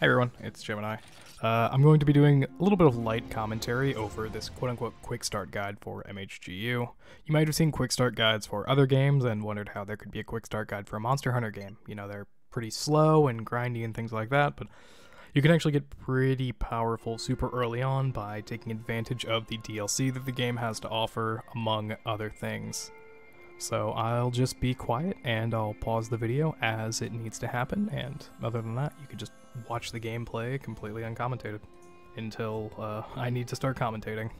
Hey everyone, it's Gemini. I'm going to be doing a little bit of light commentary over this quote-unquote quick start guide for MHGU. You might have seen quick start guides for other games and wondered how there could be a quick start guide for a Monster Hunter game. You know, they're pretty slow and grindy and things like that, but you can actually get pretty powerful super early on by taking advantage of the DLC that the game has to offer, among other things. So I'll just be quiet and I'll pause the video as it needs to happen, and other than that, you can just watch the gameplay completely uncommentated until I need to start commentating.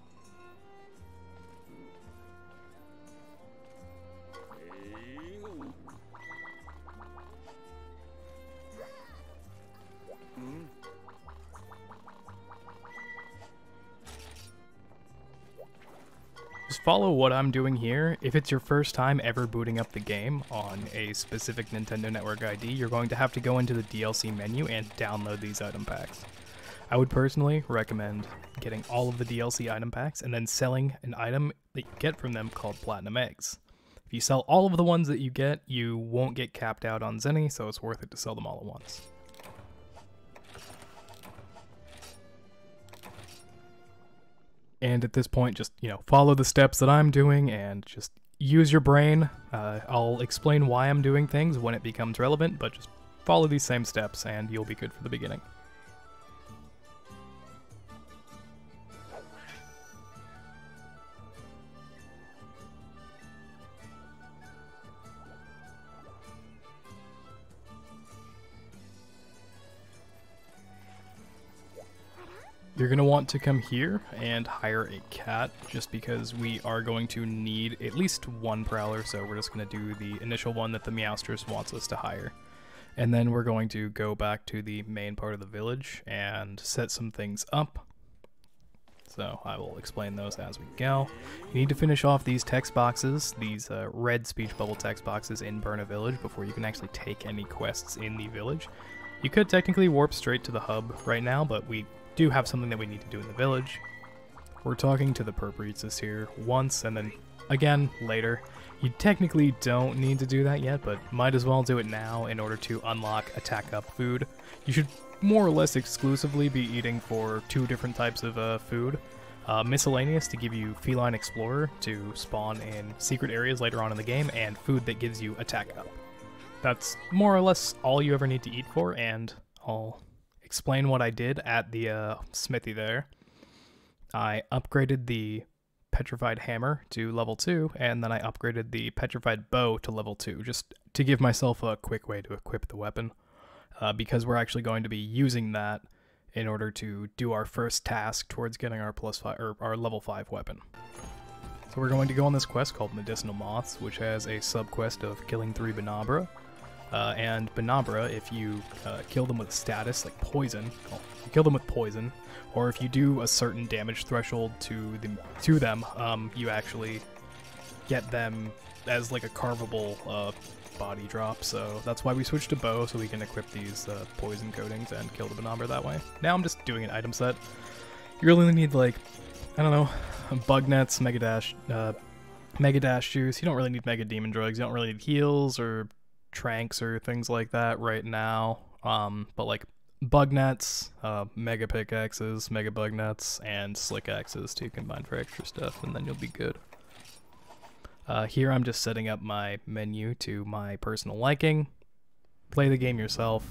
Just follow what I'm doing here. If it's your first time ever booting up the game on a specific Nintendo Network ID, you're going to have to go into the DLC menu and download these item packs. I would personally recommend getting all of the DLC item packs and then selling an item that you get from them called Platinum Eggs. If you sell all of the ones that you get, you won't get capped out on Zenny, so it's worth it to sell them all at once. And at this point, just, follow the steps that I'm doing and just use your brain. I'll explain why I'm doing things when it becomes relevant, but just follow these same steps and you'll be good for the beginning. You're going to want to come here and hire a cat, just because we are going to need at least one prowler, so we're just going to do the initial one that the Meowstress wants us to hire. And then we're going to go back to the main part of the village and set some things up. So I will explain those as we go. You need to finish off these text boxes, these red speech bubble text boxes in Burna Village before you can actually take any quests in the village. You could technically warp straight to the hub right now, but we do have something that we need to do in the village. We're talking to the Purpuritas here once and then again later. You technically don't need to do that yet, but might as well do it now in order to unlock attack up food. You should more or less exclusively be eating for two different types of food. Miscellaneous to give you Feline Explorer to spawn in secret areas later on in the game, and food that gives you attack up. That's more or less all you ever need to eat for, and I'll explain what I did at the smithy there. I upgraded the petrified hammer to level 2, and then I upgraded the petrified bow to level 2, just to give myself a quick way to equip the weapon, because we're actually going to be using that in order to do our first task towards getting our +5 or our level 5 weapon. So we're going to go on this quest called Medicinal Moths, which has a sub-quest of killing 3 Banabra. And Banabra, if you kill them with status, like poison, you kill them with poison, or if you do a certain damage threshold to them, you actually get them as like a carvable body drop. So that's why we switched to bow, so we can equip these poison coatings and kill the Banabra that way. Now I'm just doing an item set. You really need, like, I don't know, bug nets, mega dash juice. You don't really need mega demon drugs. You don't really need heals or tranks or things like that right now, but like bug nets, mega pickaxes, mega bug nets, and slick axes to combine for extra stuff, and then you'll be good. Here I'm just setting up my menu to my personal liking. Play the game yourself,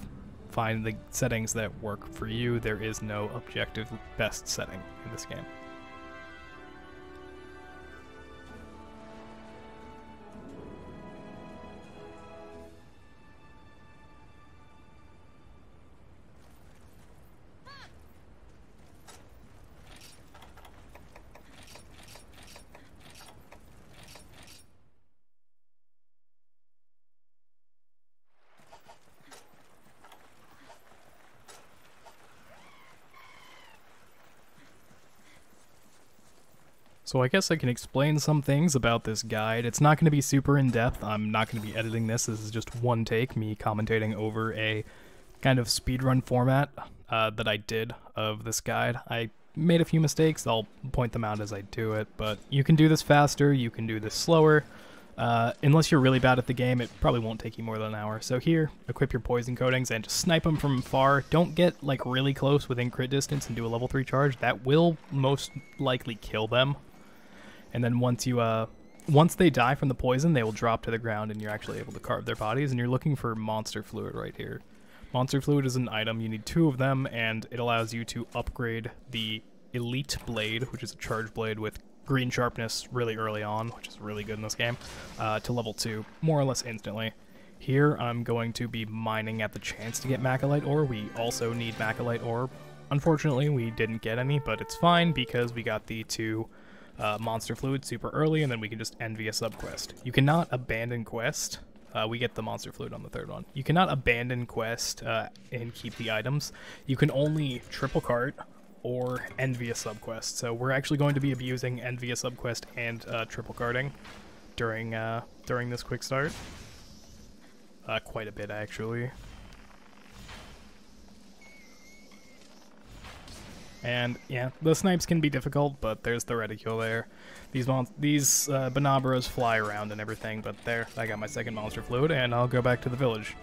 find the settings that work for you. There is no objective best setting in this game. So I guess I can explain some things about this guide. It's not going to be super in-depth. I'm not going to be editing this. This is just one take, me commentating over a kind of speedrun format that I did of this guide. I made a few mistakes. I'll point them out as I do it, but you can do this faster, you can do this slower. Unless you're really bad at the game, it probably won't take you more than an hour. So here, equip your poison coatings and just snipe them from far. Don't get like really close within crit distance and do a level 3 charge. That will most likely kill them. And then once they die from the poison, they will drop to the ground and you're actually able to carve their bodies. And you're looking for monster fluid right here. Monster fluid is an item. You need 2 of them, and it allows you to upgrade the elite blade, which is a charge blade with green sharpness really early on, which is really good in this game, to level 2, more or less instantly. Here, I'm going to be mining at the chance to get Macalite ore. We also need Macalite ore. Unfortunately, we didn't get any, but it's fine because we got the 2 monster fluid super early, and then we can just end via subquest. You cannot abandon quest. We get the monster fluid on the 3rd one. You cannot abandon quest and keep the items. You can only triple cart or end via subquest. So we're actually going to be abusing end via subquest and triple carting during this quick start. Quite a bit, actually. And yeah, the snipes can be difficult, but there's the reticule there. These Bonobros fly around and everything, but there, I got my 2nd monster fluid, and I'll go back to the village.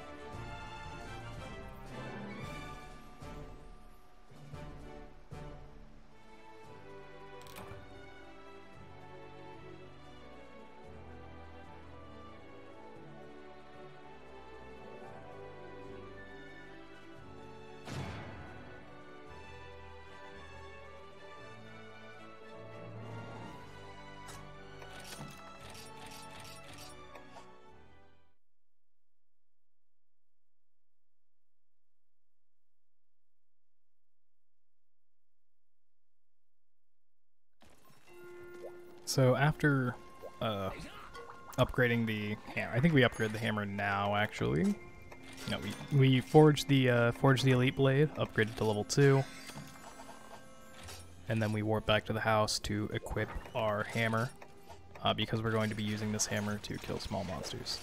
So after upgrading the hammer, I think we upgrade the hammer now. Actually, no, we forged the elite blade, upgraded to level 2, and then we warp back to the house to equip our hammer because we're going to be using this hammer to kill small monsters.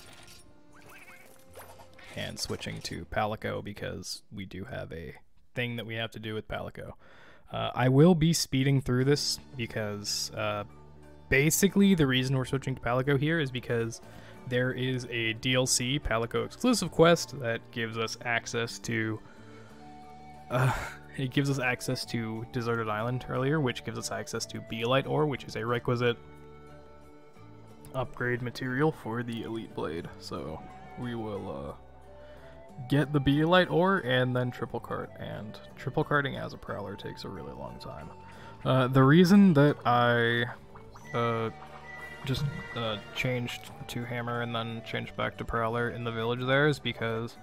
And switching to Palico because we do have a thing that we have to do with Palico. I will be speeding through this because basically the reason we're switching to Palico here is because there is a DLC Palico exclusive quest that gives us access to Deserted Island earlier, which gives us access to Beelite ore, which is a requisite upgrade material for the elite blade. So we will get the Beelite ore and then triple cart, and triple carting as a prowler takes a really long time. The reason that I just changed to hammer and then changed back to prowler in the village there is because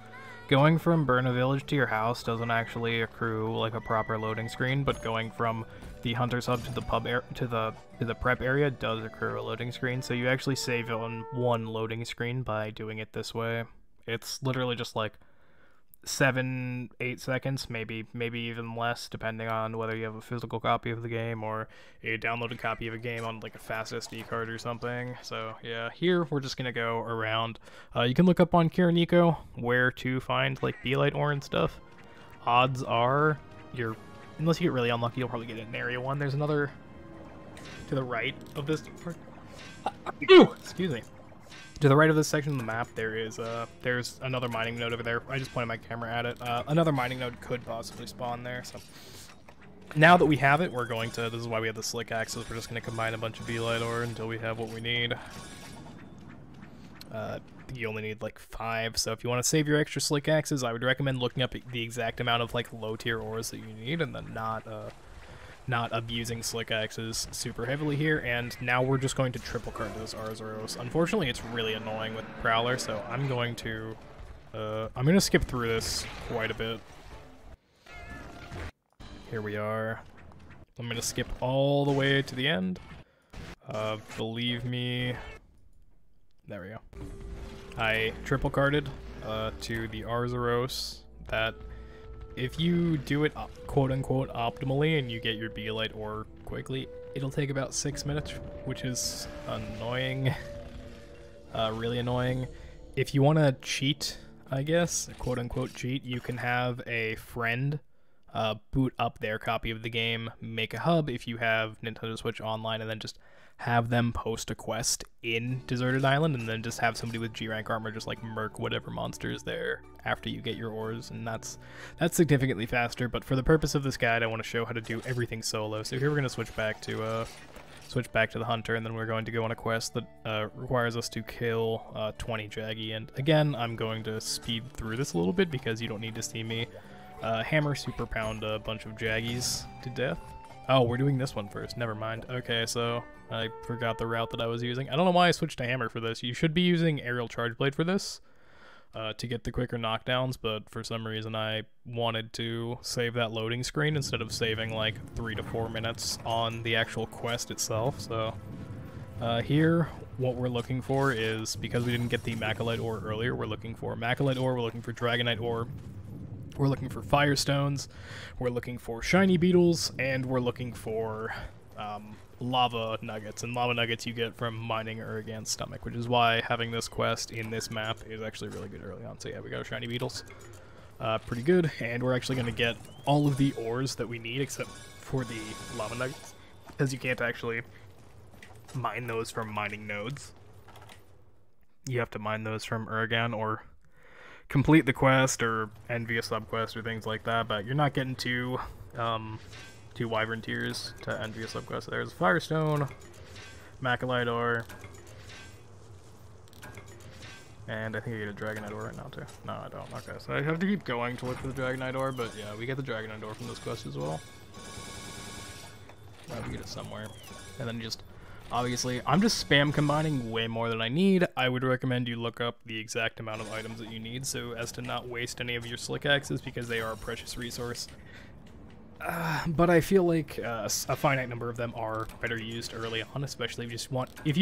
going from Burn a Village to your house doesn't actually accrue like a proper loading screen, but going from the Hunter's Hub to the pub to the prep area does accrue a loading screen. So you actually save on 1 loading screen by doing it this way. It's literally just like 7-8 seconds, maybe even less, depending on whether you have a physical copy of the game or a downloaded copy of a game on like a fast SD card or something. So yeah, here we're just gonna go around. You can look up on Kiriniko where to find like Beelite ore and stuff. Odds are unless you get really unlucky, you'll probably get it in Area 1. There's another to the right of this part. Excuse me. To the right of this section of the map, there's another mining node over there. I just pointed my camera at it. Another mining node could possibly spawn there. So now that we have it, we're going to. This is why we have the slick axes. We're just going to combine a bunch of Beelite ore until we have what we need. You only need like 5. So if you want to save your extra slick axes, I would recommend looking up the exact amount of like low tier ores that you need, and then not abusing slick axes super heavily here. And now we're just going to triple cart those Arzuros. Unfortunately, it's really annoying with Prowler, so I'm going to skip through this quite a bit. Here we are. I'm going to skip all the way to the end. Believe me. There we go. I triple carted to the Arzuros. That if you do it quote-unquote optimally and you get your Beelite ore quickly, it'll take about 6 minutes, which is annoying. Really annoying. If you want to cheat, I guess, quote-unquote cheat, you can have a friend boot up their copy of the game, make a hub if you have Nintendo Switch Online, and then just have them post a quest in Deserted Island, and then just have somebody with G rank armor just like murk whatever monster is there after you get your ores, and that's significantly faster. But for the purpose of this guide, I want to show how to do everything solo. So here we're going to switch back to the hunter, and then we're going to go on a quest that requires us to kill 20 Jaggy. And again, I'm going to speed through this a little bit because you don't need to see me hammer super pound a bunch of Jaggies to death. Oh, we're doing this one first. Never mind. Okay, so I forgot the route that I was using. I don't know why I switched to hammer for this. You should be using aerial charge blade for this to get the quicker knockdowns, but for some reason I wanted to save that loading screen instead of saving like 3 to 4 minutes on the actual quest itself. So here, what we're looking for is, because we didn't get the Macalite ore earlier, we're looking for Macalite ore, we're looking for Dragonite ore, we're looking for Firestones, we're looking for Shiny Beetles, and we're looking for Lava Nuggets. And Lava Nuggets you get from mining Uragan's stomach, which is why having this quest in this map is actually really good early on. So yeah, we got Shiny Beetles. Pretty good, and we're actually going to get all of the ores that we need except for the Lava Nuggets, because you can't actually mine those from mining nodes. You have to mine those from Uragan or complete the quest or end via subquest or things like that, but you're not getting two Wyvern Tears to end via subquest. There's Firestone, Macalite ore, and I think I get a Dragonite ore right now too. No, I don't. Okay, so I have to keep going to look for the Dragonite ore, but yeah, we get the Dragonite ore from this quest as well. We get it somewhere. And then just, obviously, I'm just spam combining way more than I need. I would recommend you look up the exact amount of items that you need so as to not waste any of your slick axes, because they are a precious resource. But I feel like a finite number of them are better used early on, especially if you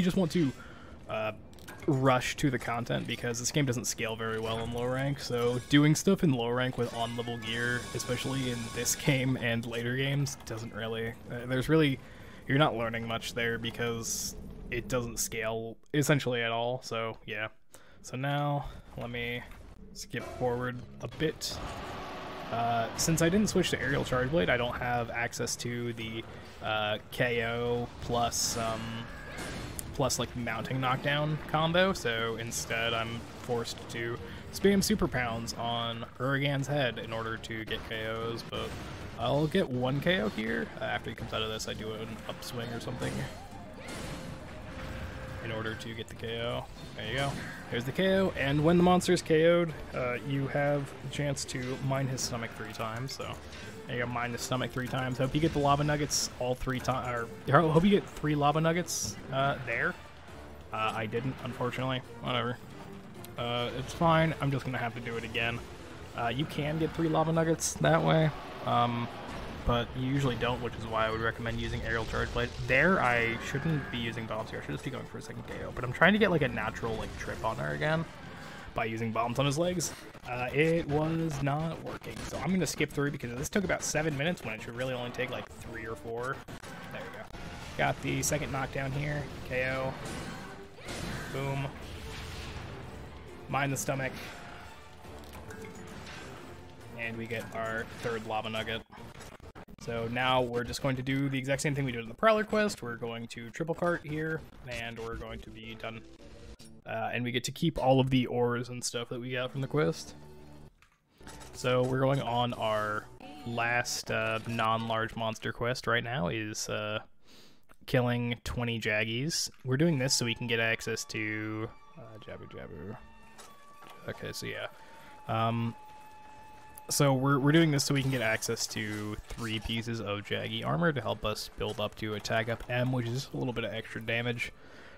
just want to rush to the content, because this game doesn't scale very well in low rank. So doing stuff in low rank with on-level gear, especially in this game and later games, doesn't really. You're not learning much there because it doesn't scale essentially at all. So yeah. So now let me skip forward a bit. Since I didn't switch to aerial charge blade, I don't have access to the KO plus like mounting knockdown combo, so instead I'm forced to spam super pounds on Uragan's head in order to get KOs, but I'll get one KO here. After he comes out of this, I do an upswing or something in order to get the KO. There you go. There's the KO, and when the monster is KO'd, you have the chance to mine his stomach 3 times, so there you go, mine his stomach 3 times. Hope you get the lava nuggets all 3 times, or hope you get 3 lava nuggets there. I didn't, unfortunately. Whatever. It's fine, I'm just gonna have to do it again. You can get 3 lava nuggets that way, but you usually don't, which is why I would recommend using aerial charge blade. There, I shouldn't be using bombs here. I should just be going for a second KO, but I'm trying to get like a natural like trip on her again by using bombs on his legs. It was not working, so I'm gonna skip through because this took about 7 minutes when it should really only take like 3 or 4. There we go. Got the second knockdown here. KO. Boom. Mine the stomach. And we get our 3rd lava nugget. So now we're just going to do the exact same thing we did in the Prowler quest. We're going to triple cart here, and we're going to be done. And we get to keep all of the ores and stuff that we got from the quest. So we're going on our last non-large monster quest right now, is killing 20 Jaggies. We're doing this so we can get access to... Jabber. Okay, so yeah. So we're doing this so we can get access to 3 pieces of Jaggy armor to help us build up to attack up M, which is a little bit of extra damage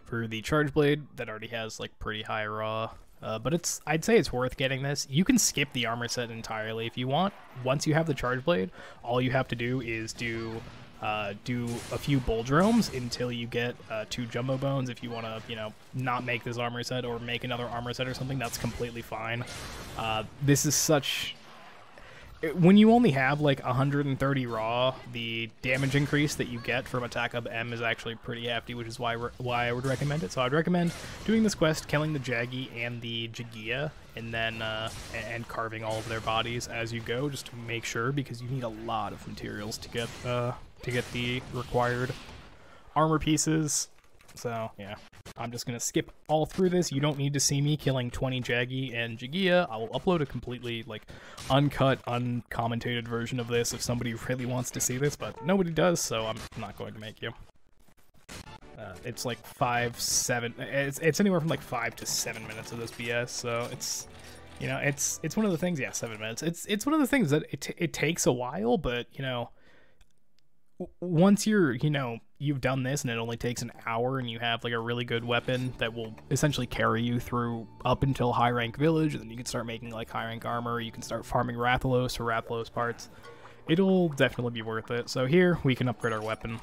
for the charge blade that already has like pretty high raw. But I'd say it's worth getting this. You can skip the armor set entirely if you want. Once you have the charge blade, all you have to do is do a few Bulldromes until you get 2 Jumbo Bones. If you want to, not make this armor set or make another armor set or something, that's completely fine. This is such... When you only have like 130 raw, the damage increase that you get from attack up M is actually pretty hefty, which is why I would recommend it. So I'd recommend doing this quest, killing the Jaggy and the Jagia, and then and carving all of their bodies as you go, just to make sure, because you need a lot of materials to get the required armor pieces. So, yeah. I'm just going to skip all through this. You don't need to see me killing 20 Jaggy and Jagia. I will upload a completely, like, uncut, uncommentated version of this if somebody really wants to see this, but nobody does, so I'm not going to make you. It's like 5, 7... It's anywhere from, like, 5 to 7 minutes of this BS, so it's... You know, it's one of the things... Yeah, 7 minutes. It's one of the things that it takes a while, but, you know... Once you're, you know, you've done this and it only takes an hour and you have like a really good weapon that will essentially carry you through up until high rank village, and then you can start making like high rank armor, you can start farming Rathalos or Rathalos parts. It'll definitely be worth it. So here we can upgrade our weapon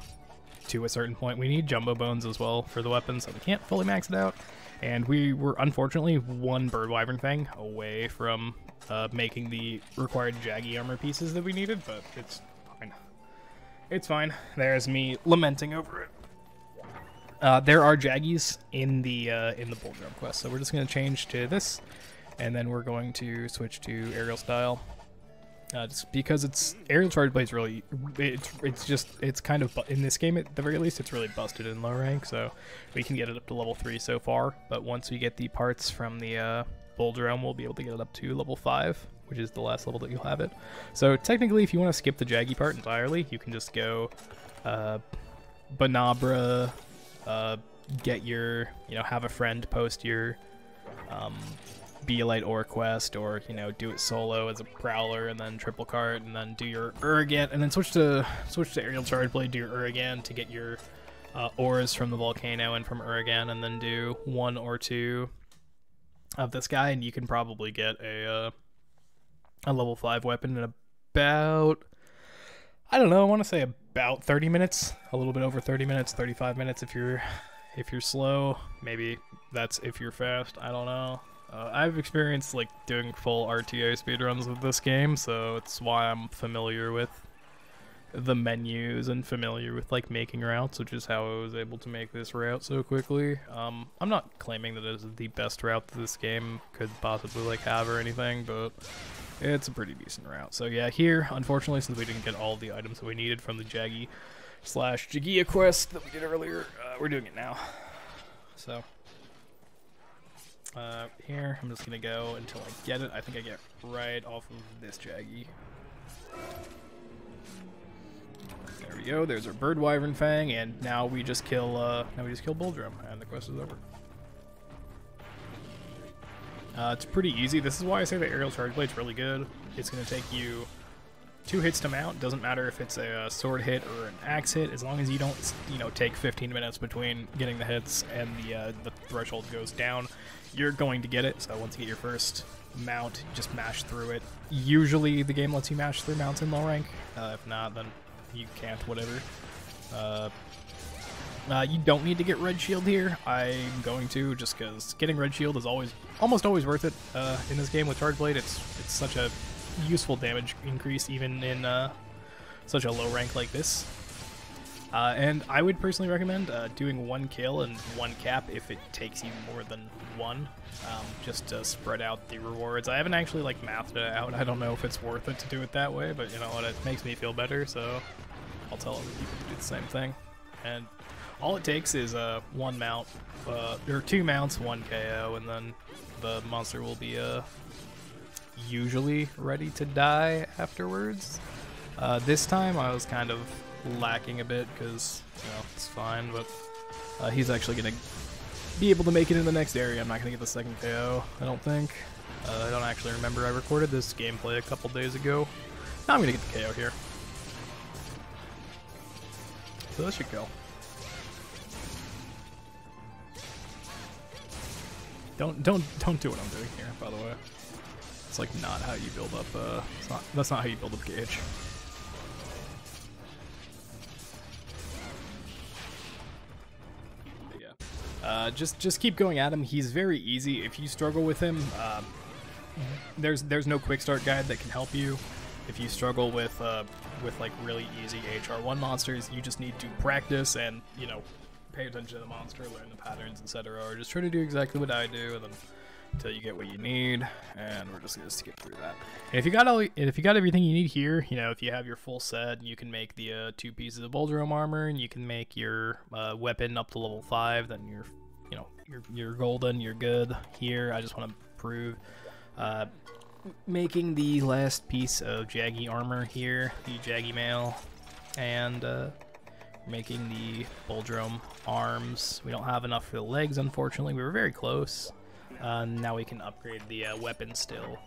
to a certain point. We need jumbo bones as well for the weapon, so we can't fully max it out. And we were unfortunately one bird wyvern thing away from making the required Jaggy armor pieces that we needed, but it's fine. It's fine. There's me lamenting over it. There are Jaggies in the bull drum quest, so we're just going to change to this, and then we're going to switch to aerial style. Just because it's aerial charge blades really, it's kind of, in this game at the very least, it's really busted in low rank, so we can get it up to level 3 so far. But once we get the parts from the bull drum, we'll be able to get it up to level 5. Which is the last level that you'll have it. So technically, if you want to skip the Jaggy part entirely, you can just go Banabra, get your, you know, have a friend post your Beelite Ore quest, or, you know, do it solo as a Prowler, and then triple cart, and then do your Uragan, and then switch to Aerial Charge Blade, do your Uragan to get your ores from the volcano and from Uragan, and then do 1 or 2 of this guy, and you can probably get a level 5 weapon in about, I don't know, I want to say about 30 minutes, a little bit over 30 minutes, 35 minutes if you're slow. Maybe that's if you're fast, I don't know. I've experienced like doing full RTA speedruns with this game, so it's why I'm familiar with the menus and familiar with like making routes, which is how I was able to make this route so quickly. I'm not claiming that it is the best route that this game could possibly like have or anything, but it's a pretty decent route. So yeah, here, unfortunately, since we didn't get all the items that we needed from the Jaggy / Jagia quest that we did earlier, we're doing it now. So here, I'm just gonna go until I get it. I think I get right off of this Jaggy. There we go. There's our bird wyvern fang, and now we just kill bull drum, and the quest is over. It's pretty easy. This is why I say the aerial charge blade's really good. It's going to take you 2 hits to mount. Doesn't matter if it's a sword hit or an axe hit, as long as you don't, you know, take 15 minutes between getting the hits and the threshold goes down, you're going to get it. So once you get your first mount, just mash through it. Usually the game lets you mash through mounts in low rank. If not, then you can't, whatever. You don't need to get red shield here. I'm going to, just because getting red shield is almost always worth it in this game with charge blade. It's such a useful damage increase even in such a low rank like this. And I would personally recommend doing 1 kill and 1 cap if it takes you more than 1, just to spread out the rewards. I haven't actually like mathed it out. I don't know if it's worth it to do it that way, but you know what, it makes me feel better, so I'll tell other people to do the same thing. And all it takes is 1 mount, or 2 mounts, 1 KO, and then the monster will be usually ready to die afterwards. This time I was kind of lacking a bit because, you know, it's fine, but he's actually going to be able to make it in the next area. I'm not going to get the 2nd KO, I don't think. I don't actually remember. I recorded this gameplay a couple days ago. Now I'm going to get the KO here. So this should go. Don't do what I'm doing here, by the way. It's like not how you build up, that's not how you build up gauge. But yeah. Just keep going at him. He's very easy. If you struggle with him, there's no quick start guide that can help you. If you struggle with like really easy HR1 monsters, you just need to practice and, you know, pay attention to the monster, learn the patterns, etc., or just try to do exactly what I do, and then until you get what you need, and we're just gonna skip through that. And if you got everything you need here, you know, if you have your full set, you can make the 2 pieces of Boldrome armor, and you can make your weapon up to level 5. Then you're golden, you're good. Here, I just want to prove making the last piece of Jaggy armor here, the Jaggy mail, and making the Boldrome arms. We don't have enough for the legs, unfortunately. We were very close. Now we can upgrade the weapon still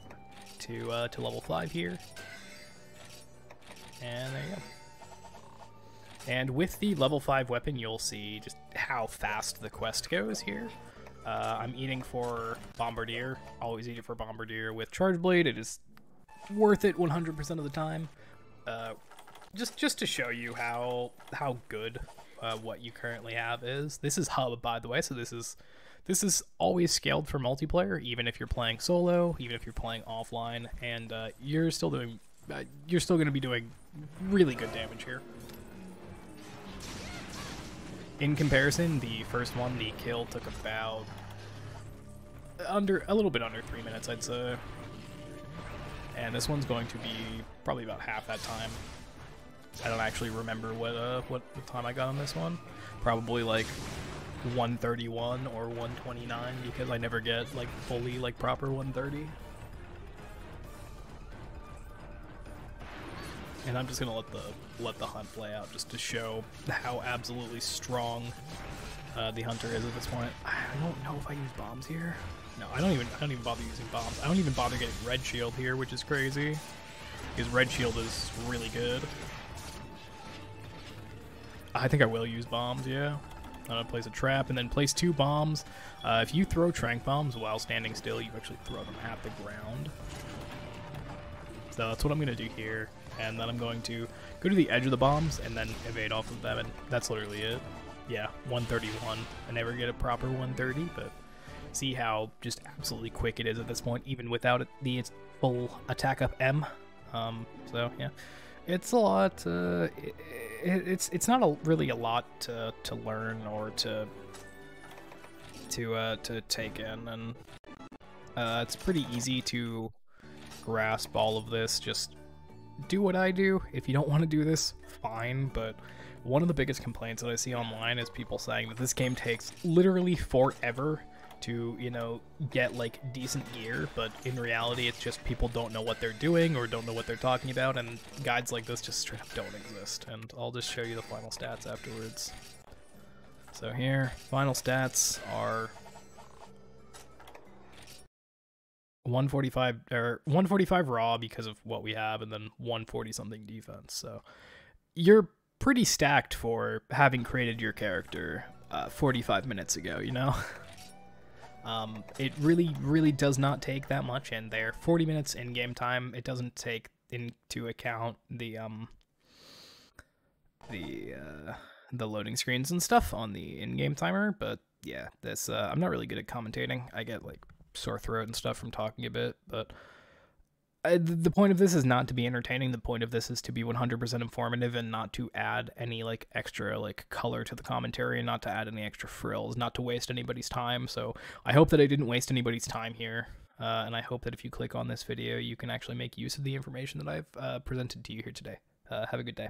to level 5 here. And there you go. And with the level 5 weapon, you'll see just how fast the quest goes here. I'm eating for Bombardier. Always eat it for Bombardier with Charge Blade. It is worth it 100% of the time. Just to show you how good what you currently have is. This is hub, by the way, so this is always scaled for multiplayer, even if you're playing solo, even if you're playing offline, and you're still going to be doing really good damage here. In comparison, the first one, the kill took about a little bit under 3 minutes, I'd say, and this one's going to be probably about half that time. I don't actually remember what time I got on this one. Probably like 131 or 129, because I never get like fully like proper 130. And I'm just gonna let the hunt play out just to show how absolutely strong the hunter is at this point. I don't know if I use bombs here. No, I don't even bother using bombs. I don't even bother getting red shield here, which is crazy, because red shield is really good. I think I will use bombs, yeah. I'm gonna place a trap and then place 2 bombs. If you throw trank bombs while standing still, you actually throw them at the ground. So that's what I'm gonna do here. And then I'm going to go to the edge of the bombs and then evade off of them, and that's literally it. Yeah, 131. I never get a proper 130, but see how just absolutely quick it is at this point, even without the full attack up M. So yeah, it's a lot. It's not really a lot to learn or to take in, and it's pretty easy to grasp all of this. Just do what I do. If you don't want to do this, fine, but one of the biggest complaints that I see online is people saying that this game takes literally forever to, you know, get like decent gear, but in reality it's just people don't know what they're doing or don't know what they're talking about, and guides like this just straight up don't exist. And I'll just show you the final stats afterwards. So here, final stats are 145 or 145 raw because of what we have, and then 140 something defense. So you're pretty stacked for having created your character 45 minutes ago, you know? It really does not take that much, and they're 40 minutes in game time. It doesn't take into account the loading screens and stuff on the in-game timer. But yeah, this I'm not really good at commentating. I get like sore throat and stuff from talking a bit, but the point of this is not to be entertaining. The point of this is to be 100% informative and not to add any like extra like color to the commentary, and not to add any extra frills, not to waste anybody's time. So I hope that I didn't waste anybody's time here, and I hope that if you click on this video, you can actually make use of the information that I've presented to you here today. Have a good day.